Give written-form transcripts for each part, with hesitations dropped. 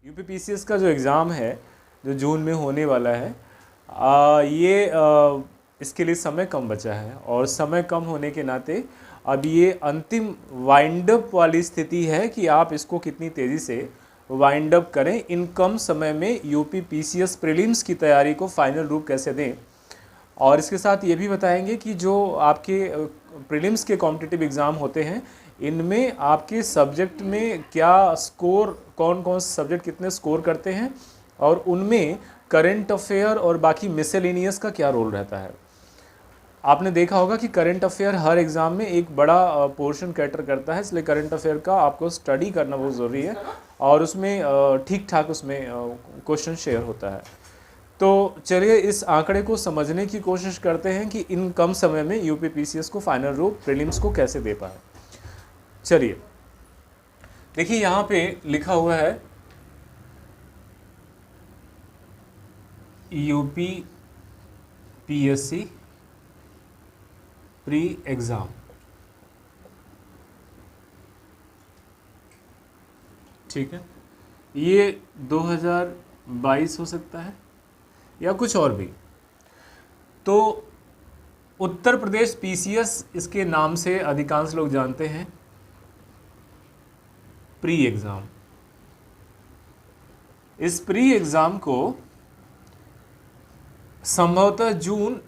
UPPCS का जो exam है जो जून में होने वाला है, इसके लिए समय कम बचा है और समय कम होने के नाते अब ये अंतिम वाइंड अप वाली स्थिति है कि आप इसको कितनी तेज़ी से वाइंड अप करें, इन कम समय में यूपीपीसीएस प्रीलिम्स की तैयारी को फाइनल रूप कैसे दें। और इसके साथ ये भी बताएंगे कि जो आपके प्रीलिम्स के कॉम्पिटिटिव एग्ज़ाम होते हैं इनमें आपके सब्जेक्ट में क्या स्कोर, कौन कौन से सब्जेक्ट कितने स्कोर करते हैं और उनमें करंट अफेयर और बाकी मिसलेनियस का क्या रोल रहता है। आपने देखा होगा कि करंट अफेयर हर एग्ज़ाम में एक बड़ा पोर्शन कैटर करता है, इसलिए करंट अफेयर का आपको स्टडी करना बहुत ज़रूरी है और उसमें ठीक ठाक उसमें क्वेश्चन शेयर होता है। तो चलिए इस आंकड़े को समझने की कोशिश करते हैं कि इन कम समय में यूपीपीसीएस को फाइनल रूप प्रीलिम्स को कैसे दे पाए। चलिए देखिए यहाँ पे लिखा हुआ है यूपीपीएससी प्री एग्ज़ाम। ठीक है, ये 2022 हो सकता है या कुछ और भी। तो उत्तर प्रदेश पीसीएस इसके नाम से अधिकांश लोग जानते हैं, प्री एग्ज़ाम। इस प्री एग्ज़ाम को संभवतः जून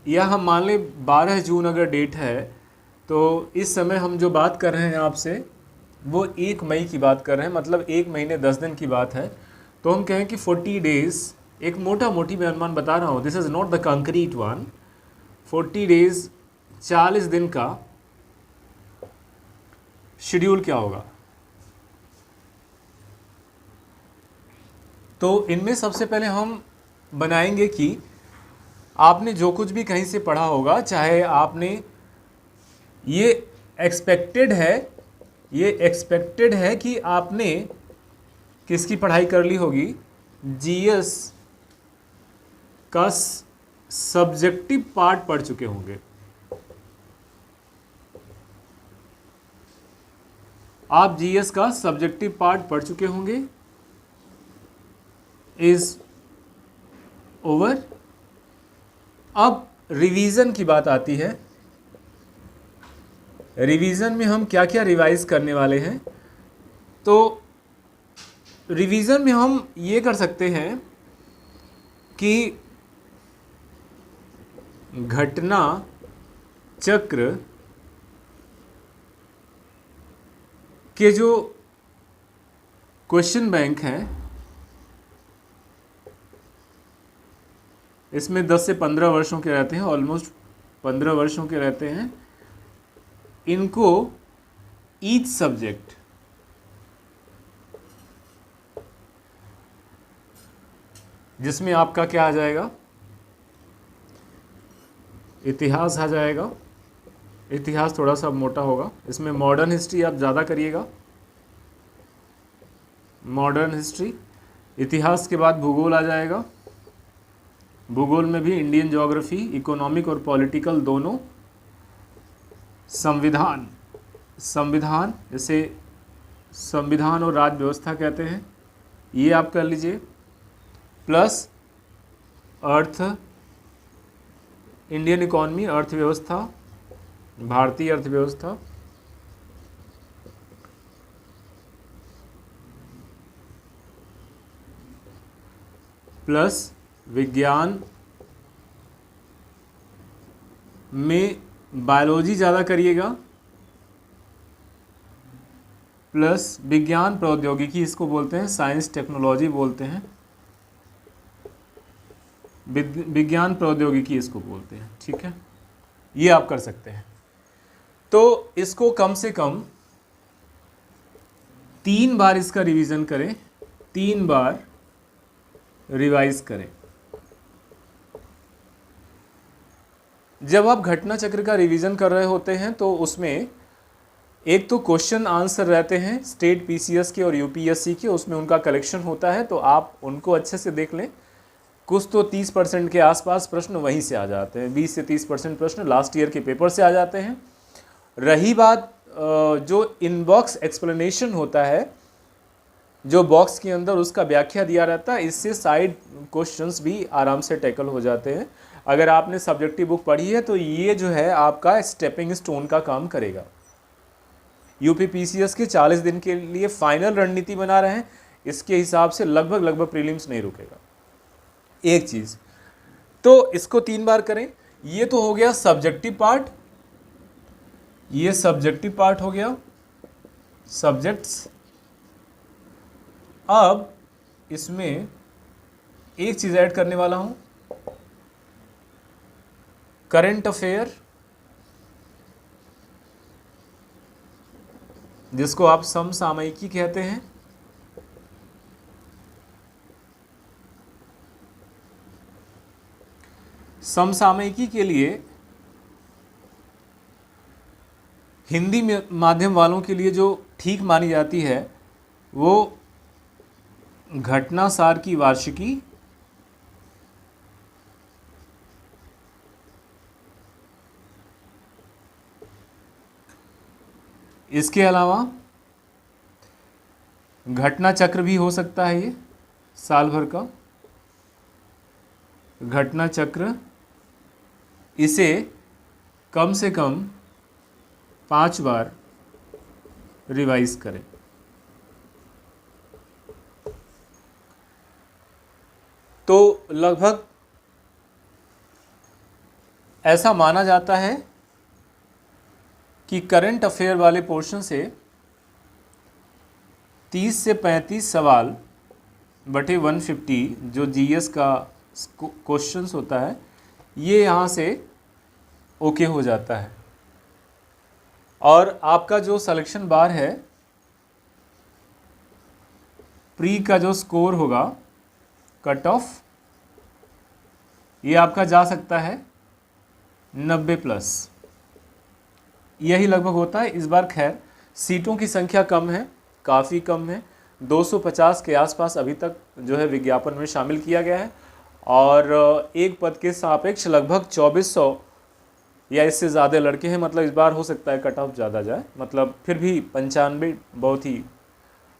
या हम मान लें 12 जून अगर डेट है तो इस समय हम जो बात कर रहे हैं आपसे वो 1 मई की बात कर रहे हैं, मतलब 1 महीने 10 दिन की बात है। तो हम कहें कि 40 डेज़, एक मोटा मोटी मैं अनुमान बता रहा हूँ, this is not the concrete one. 40 days 40 दिन का शेड्यूल क्या होगा। तो इनमें सबसे पहले हम बनाएंगे कि आपने जो कुछ भी कहीं से पढ़ा होगा, चाहे आपने ये एक्सपेक्टेड है कि आपने किसकी पढ़ाई कर ली होगी, जीएस का सब्जेक्टिव पार्ट पढ़ चुके होंगे। आप जीएस का सब्जेक्टिव पार्ट पढ़ चुके होंगे। Is over. अब रिवीजन की बात आती है। रिवीजन में हम क्या क्या रिवाइज करने वाले हैं। तो रिवीजन में हम ये कर सकते हैं कि घटना चक्र के जो क्वेश्चन बैंक हैं इसमें 10 से 15 वर्षों के रहते हैं, ऑलमोस्ट 15 वर्षों के रहते हैं। इनको ईच सब्जेक्ट जिसमें आपका क्या आ जाएगा, इतिहास आ जाएगा। इतिहास थोड़ा सा मोटा होगा, इसमें मॉडर्न हिस्ट्री आप ज़्यादा करिएगा, मॉडर्न हिस्ट्री। इतिहास के बाद भूगोल आ जाएगा। भूगोल में भी इंडियन ज्योग्राफी, इकोनॉमिक और पॉलिटिकल दोनों। संविधान जैसे संविधान और राज्य व्यवस्था कहते हैं, ये आप कर लीजिए। प्लस अर्थ, इंडियन इकोनॉमी, अर्थव्यवस्था, भारतीय अर्थव्यवस्था। प्लस विज्ञान में बायोलॉजी ज़्यादा करिएगा। प्लस विज्ञान प्रौद्योगिकी, इसको बोलते हैं साइंस टेक्नोलॉजी बोलते हैं, विज्ञान प्रौद्योगिकी इसको बोलते हैं। ठीक है, ये आप कर सकते हैं। तो इसको कम से कम 3 बार इसका रिवीजन करें, 3 बार रिवाइज करें। जब आप घटना चक्र का रिवीजन कर रहे होते हैं तो उसमें एक तो क्वेश्चन आंसर रहते हैं स्टेट पीसीएस के और यूपीएससी के, उसमें उनका कलेक्शन होता है, तो आप उनको अच्छे से देख लें। कुछ तो 30% के आसपास प्रश्न वहीं से आ जाते हैं, 20 से 30% प्रश्न लास्ट ईयर के पेपर से आ जाते हैं। रही बात जो इनबॉक्स एक्सप्लेनेशन होता है, जो बॉक्स के अंदर उसका व्याख्या दिया रहता है, इससे साइड क्वेश्चंस भी आराम से टैकल हो जाते हैं। अगर आपने सब्जेक्टिव बुक पढ़ी है तो ये जो है आपका स्टेपिंग स्टोन का काम करेगा। यूपी पीसीएस के 40 दिन के लिए फाइनल रणनीति बना रहे हैं, इसके हिसाब से लगभग प्रीलिम्स नहीं रुकेगा। एक चीज़ तो इसको 3 बार करें। ये तो हो गया सब्जेक्टिव पार्ट, ये सब्जेक्टिव पार्ट हो गया, सब्जेक्ट्स। अब इसमें एक चीज़ ऐड करने वाला हूं, करंट अफेयर, जिसको आप समसामयिकी कहते हैं। समसामयिकी के लिए हिंदी माध्यम वालों के लिए जो ठीक मानी जाती है वो घटनासार की वार्षिकी, इसके अलावा घटना चक्र भी हो सकता है, ये साल भर का घटना चक्र, इसे कम से कम 5 बार रिवाइज करें। तो लगभग ऐसा माना जाता है कि करंट अफेयर वाले पोर्शन से 30 से 35 सवाल बटे 150 जो जीएस का क्वेश्चंस होता है, ये यहाँ से ओके हो जाता है। और आपका जो सिलेक्शन बार है, प्री का जो स्कोर होगा, कट ऑफ, ये आपका जा सकता है 90+, यही लगभग होता है। इस बार खैर सीटों की संख्या कम है, काफ़ी कम है, 250 के आसपास अभी तक जो है विज्ञापन में शामिल किया गया है, और एक पद के सापेक्ष लगभग 2400 या इससे ज़्यादा लड़के हैं। मतलब इस बार हो सकता है कट ऑफ ज़्यादा जाए, मतलब फिर भी 95 बहुत ही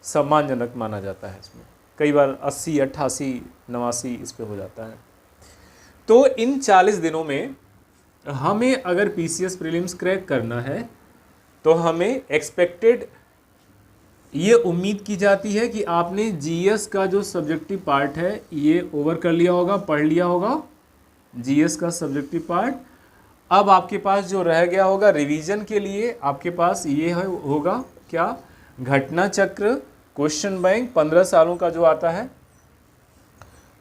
सम्मानजनक माना जाता है। इसमें कई बार 80, 88, 89 इस पे हो जाता है। तो इन 40 दिनों में हमें अगर पीसीएस प्रीलिम्स क्रैक करना है तो हमें एक्सपेक्टेड ये उम्मीद की जाती है कि आपने जीएस का जो सब्जेक्टिव पार्ट है ये ओवर कर लिया होगा, पढ़ लिया होगा, जीएस का सब्जेक्टिव पार्ट। अब आपके पास जो रह गया होगा रिवीजन के लिए, आपके पास ये होगा क्या, घटना चक्र, क्वेश्चन बैंक 15 सालों का जो आता है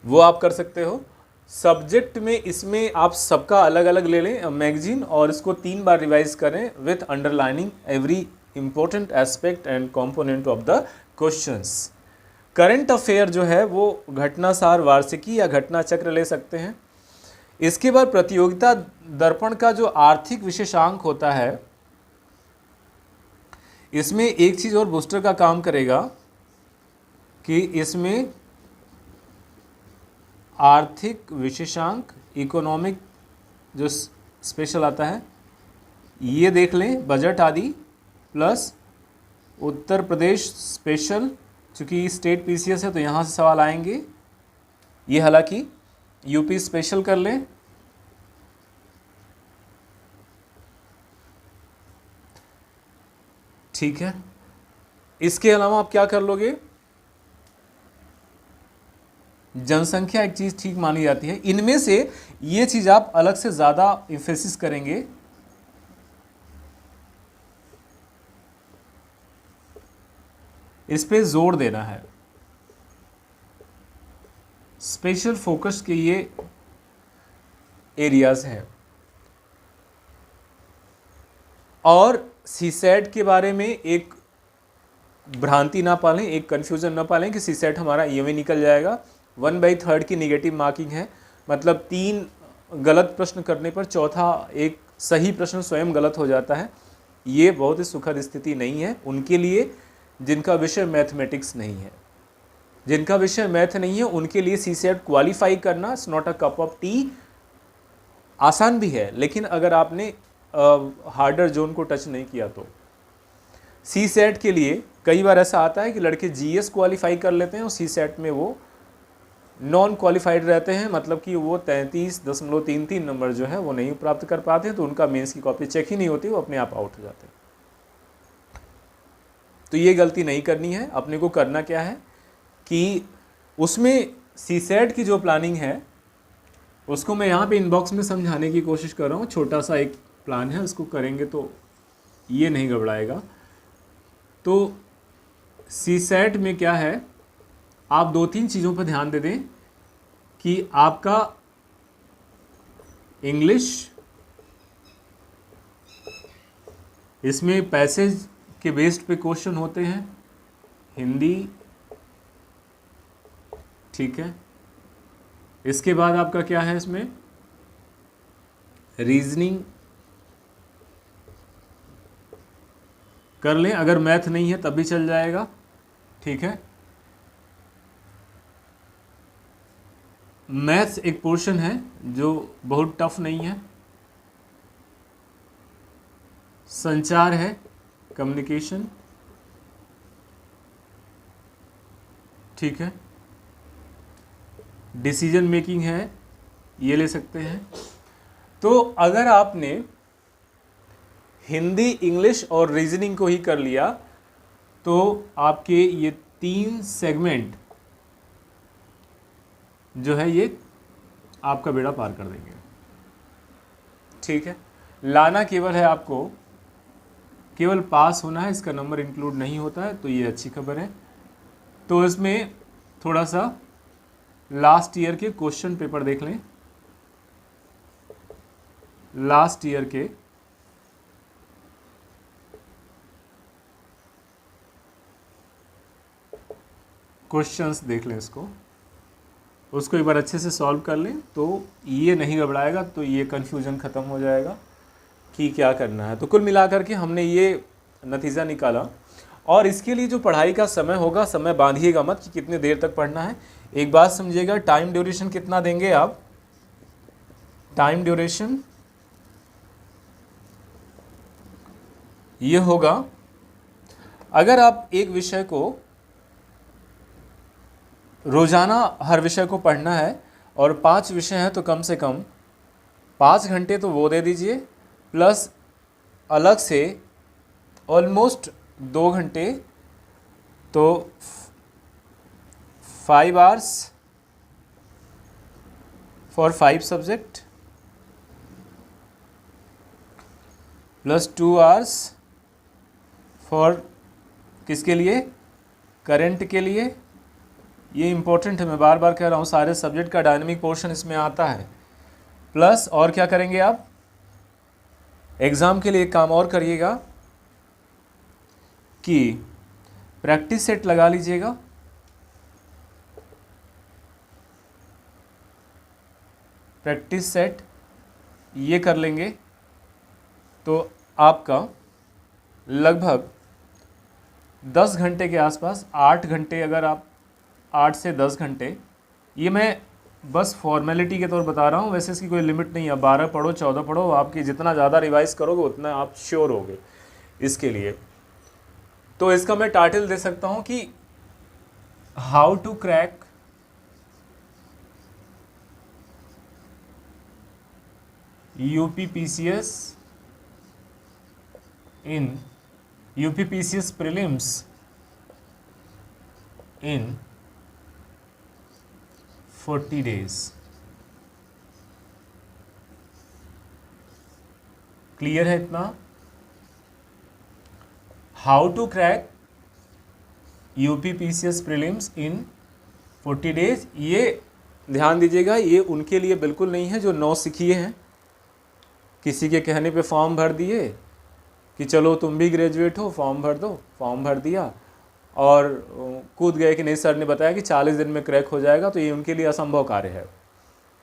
वो आप कर सकते हो। सब्जेक्ट में इसमें आप सबका अलग अलग ले लें मैगजीन, और इसको 3 बार रिवाइज करें with underlining every important aspect and component of the questions. Current affair जो है वो घटनासार, वार्षिकी या घटना चक्र ले सकते हैं। इसके बाद प्रतियोगिता दर्पण का जो आर्थिक विशेषांक होता है, इसमें एक चीज़ और बूस्टर का काम करेगा कि इसमें आर्थिक विशेषांक, इकोनॉमिक जो स्पेशल आता है ये देख लें, बजट आदि, प्लस उत्तर प्रदेश स्पेशल, चूँकि स्टेट पीसीएस है तो यहाँ से सवाल आएंगे, ये हालांकि यूपी स्पेशल कर लें। ठीक है, इसके अलावा आप क्या कर लोगे, जनसंख्या एक चीज़ ठीक मानी जाती है। इनमें से ये चीज़ आप अलग से ज़्यादा एम्फेसिस करेंगे, इस पे जोर देना है। स्पेशल फोकस के ये एरियाज हैं। और सीसेट के बारे में एक भ्रांति ना पालें, एक कन्फ्यूज़न ना पालें कि सीसेट हमारा यूं निकल जाएगा। 1/3 की नेगेटिव मार्किंग है, मतलब 3 गलत प्रश्न करने पर चौथा एक सही प्रश्न स्वयं गलत हो जाता है। ये बहुत ही सुखद स्थिति नहीं है उनके लिए जिनका विषय मैथमेटिक्स नहीं है, जिनका विषय मैथ नहीं है उनके लिए सी सेट क्वालिफाई करना it's not a cup of T. आसान भी है, लेकिन अगर आपने हार्डर जोन को टच नहीं किया तो सी सेट के लिए कई बार ऐसा आता है कि लड़के जीएस क्वालिफाई कर लेते हैं और सी सेट में वो नॉन क्वालिफाइड रहते हैं, मतलब कि वो 33.33 नंबर जो है वो नहीं प्राप्त कर पाते हैं, तो उनका मेंस की कॉपी चेक ही नहीं होती, वो अपने आप आउट हो जाते हैं। तो ये गलती नहीं करनी है। अपने को करना क्या है कि उसमें सी सेट की जो प्लानिंग है उसको मैं यहाँ पे इनबॉक्स में समझाने की कोशिश कर रहा हूँ। छोटा सा एक प्लान है, उसको करेंगे तो ये नहीं घबराएगा। तो सी सेट में क्या है, आप 2-3 चीज़ों पर ध्यान दे दें कि आपका इंग्लिश, इसमें पैसेज के बेस्ड पे क्वेश्चन होते हैं, हिंदी, ठीक है। इसके बाद आपका क्या है, इसमें रीजनिंग कर लें, अगर मैथ नहीं है तब भी चल जाएगा, ठीक है। मैथ्स एक पोर्शन है जो बहुत टफ नहीं है। संचार है, कम्युनिकेशन, ठीक है। डिसीजन मेकिंग है, ये ले सकते हैं। तो अगर आपने हिंदी, इंग्लिश और रीजनिंग को ही कर लिया तो आपके ये 3 सेगमेंट जो है ये आपका बेड़ा पार कर देंगे, ठीक है। लाना केवल है आपको, केवल पास होना है, इसका नंबर इंक्लूड नहीं होता है, तो ये अच्छी खबर है। तो इसमें थोड़ा सा लास्ट ईयर के क्वेश्चन पेपर देख लें। लास्ट ईयर के क्वेश्चंस देख लें, उसको एक बार अच्छे से सॉल्व कर लें, तो ये नहीं घबराएगा, तो ये कन्फ्यूजन ख़त्म हो जाएगा कि क्या करना है। तो कुल मिलाकर के हमने ये नतीजा निकाला। और इसके लिए जो पढ़ाई का समय होगा, समय बांधिएगा मत कि कितने देर तक पढ़ना है। एक बात समझिएगा, टाइम ड्यूरेशन कितना देंगे आप, टाइम ड्यूरेशन ये होगा, अगर आप एक विषय को रोजाना हर विषय को पढ़ना है और 5 विषय हैं तो कम से कम 5 घंटे तो वो दे दीजिए, प्लस अलग से ऑलमोस्ट 2 घंटे, तो 5 hours for 5 subject plus 2 hours for किसके लिए, करंट के लिए। ये इंपॉर्टेंट है, मैं बार बार कह रहा हूँ, सारे सब्जेक्ट का डायनामिक पोर्शन इसमें आता है। प्लस और क्या करेंगे आप, एग्ज़ाम के लिए एक काम और करिएगा कि प्रैक्टिस सेट लगा लीजिएगा। प्रैक्टिस सेट ये कर लेंगे तो आपका लगभग 10 घंटे के आसपास, 8 घंटे, अगर आप 8 से 10 घंटे, ये मैं बस फॉर्मेलिटी के तौर बता रहा हूँ, वैसे इसकी कोई लिमिट नहीं है। 12 पढ़ो, 14 पढ़ो, आपकी जितना ज़्यादा रिवाइज करोगे उतना आप श्योर होगे इसके लिए। तो इसका मैं टाइटल दे सकता हूँ कि how to crack UPPCS in UPPCS prelims in 40 days। Clear है इतना, how to crack UPPCS prelims in 40 days। ये ध्यान दीजिएगा, ये उनके लिए बिल्कुल नहीं है जो नौसिखिए हैं, किसी के कहने पे फॉर्म भर दिए कि चलो तुम भी ग्रेजुएट हो, फॉर्म भर दो, फॉर्म भर दिया और कूद गए कि नहीं सर ने बताया कि 40 दिन में क्रैक हो जाएगा, तो ये उनके लिए असंभव कार्य है।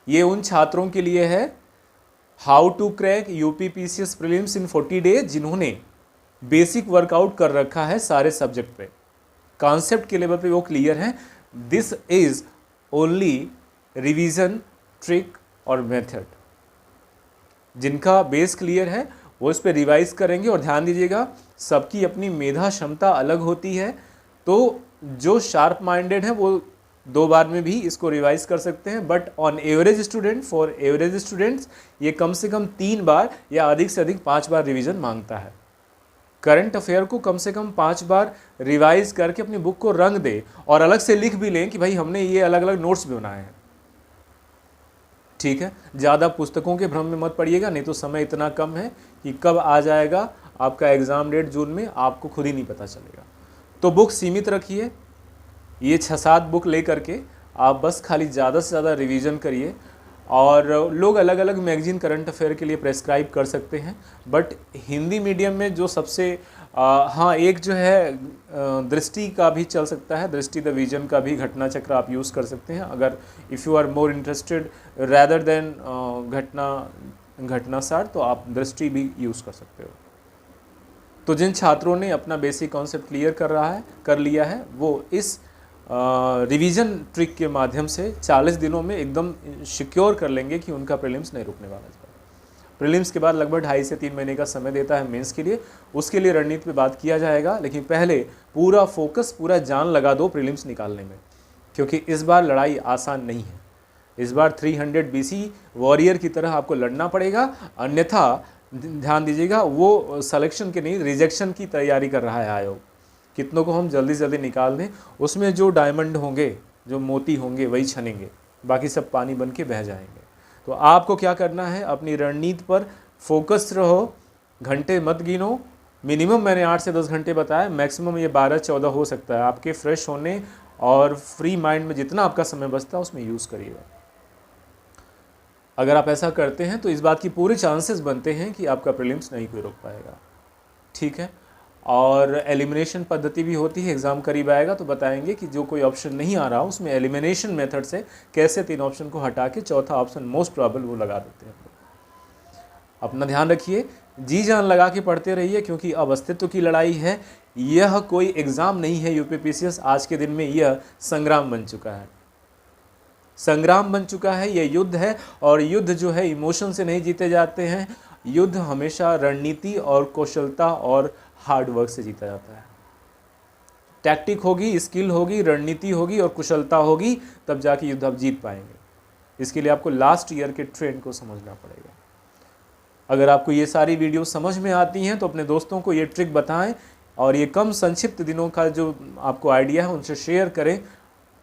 ये उन छात्रों के लिए है how to crack UPPCS prelims in 40 days जिन्होंने बेसिक वर्कआउट कर रखा है सारे सब्जेक्ट पे, कॉन्सेप्ट के लेवल पे वो क्लियर हैं। This is only revision trick और मेथड। जिनका बेस क्लियर है वो इस पर रिवाइज करेंगे। और ध्यान दीजिएगा, सबकी अपनी मेधा क्षमता अलग होती है, तो जो शार्प माइंडेड है वो 2 बार में भी इसको रिवाइज कर सकते हैं, but on average student, for average students ये कम से कम 3 बार या अधिक से अधिक 5 बार रिवीजन मांगता है। करंट अफेयर को कम से कम 5 बार रिवाइज करके अपनी बुक को रंग दे और अलग से लिख भी लें कि भाई हमने ये अलग अलग नोट्स भी बनाए हैं। ठीक है, ज़्यादा पुस्तकों के भ्रम में मत पड़िएगा, नहीं तो समय इतना कम है कि कब आ जाएगा आपका एग्ज़ाम डेट जून में आपको खुद ही नहीं पता चलेगा। तो बुक सीमित रखिए, ये 6-7 बुक ले करके आप बस खाली ज़्यादा से ज़्यादा रिवीजन करिए। और लोग अलग अलग मैगजीन करंट अफेयर के लिए प्रेस्क्राइब कर सकते हैं, बट हिंदी मीडियम में जो सबसे हाँ एक जो है दृष्टि का भी चल सकता है, दृष्टि द विजन का भी घटना चक्र आप यूज़ कर सकते हैं, अगर if you are more interested rather than घटना सार, तो आप दृष्टि भी यूज़ कर सकते हो। तो जिन छात्रों ने अपना बेसिक कॉन्सेप्ट क्लियर कर लिया है वो इस रिवीजन ट्रिक के माध्यम से 40 दिनों में एकदम सिक्योर कर लेंगे कि उनका प्रीलिम्स नहीं रुकने वाला है। प्रीलिम्स के बाद लगभग 2.5 से 3 महीने का समय देता है मेंस के लिए, उसके लिए रणनीति पे बात किया जाएगा, लेकिन पहले पूरा फोकस, पूरा जान लगा दो प्रीलिम्स निकालने में, क्योंकि इस बार लड़ाई आसान नहीं है। इस बार 300 BC वॉरियर की तरह आपको लड़ना पड़ेगा, अन्यथा ध्यान दीजिएगा वो सिलेक्शन के नहीं रिजेक्शन की तैयारी कर रहा है आयोग। कितनों को हम जल्दी जल्दी निकाल दें, उसमें जो डायमंड होंगे, जो मोती होंगे वही छनेंगे, बाकी सब पानी बन के बह जाएंगे। तो आपको क्या करना है, अपनी रणनीति पर फोकस रहो, घंटे मत गिनो। मिनिमम मैंने 8 से 10 घंटे बताया, मैक्सिमम ये 12-14 हो सकता है। आपके फ्रेश होने और फ्री माइंड में जितना आपका समय बचता है उसमें यूज़ करिएगा। अगर आप ऐसा करते हैं तो इस बात की पूरे चांसेस बनते हैं कि आपका प्रीलिम्स नहीं कोई रोक पाएगा। ठीक है, और एलिमिनेशन पद्धति भी होती है, एग्ज़ाम करीब आएगा तो बताएंगे कि जो कोई ऑप्शन नहीं आ रहा उसमें एलिमिनेशन मेथड से कैसे 3 ऑप्शन को हटा के चौथा ऑप्शन मोस्ट प्रोबेबल वो लगा देते हैं। अपना ध्यान रखिए, जी जान लगा के पढ़ते रहिए, क्योंकि अब अस्तित्व की लड़ाई है। यह कोई एग्ज़ाम नहीं है यूपीपीसीएस, आज के दिन में यह संग्राम बन चुका है, संग्राम बन चुका है, यह युद्ध है। और युद्ध जो है इमोशन से नहीं जीते जाते हैं, युद्ध हमेशा रणनीति और कौशलता और हार्ड वर्क से जीता जाता है। टैक्टिक होगी, स्किल होगी, रणनीति होगी और कुशलता होगी, तब जाके युद्ध आप जीत पाएंगे। इसके लिए आपको लास्ट ईयर के ट्रेंड को समझना पड़ेगा। अगर आपको ये सारी वीडियो समझ में आती हैं तो अपने दोस्तों को ये ट्रिक बताएं, और ये कम संक्षिप्त दिनों का जो आपको आइडिया है उनसे शेयर करें,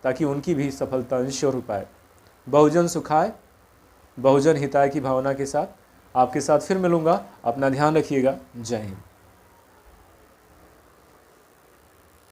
ताकि उनकी भी सफलता इंश्योर हो पाए। बहुजन सुखाय, बहुजन हिताय की भावना के साथ आपके साथ फिर मिलूंगा। अपना ध्यान रखिएगा। जय हिंद।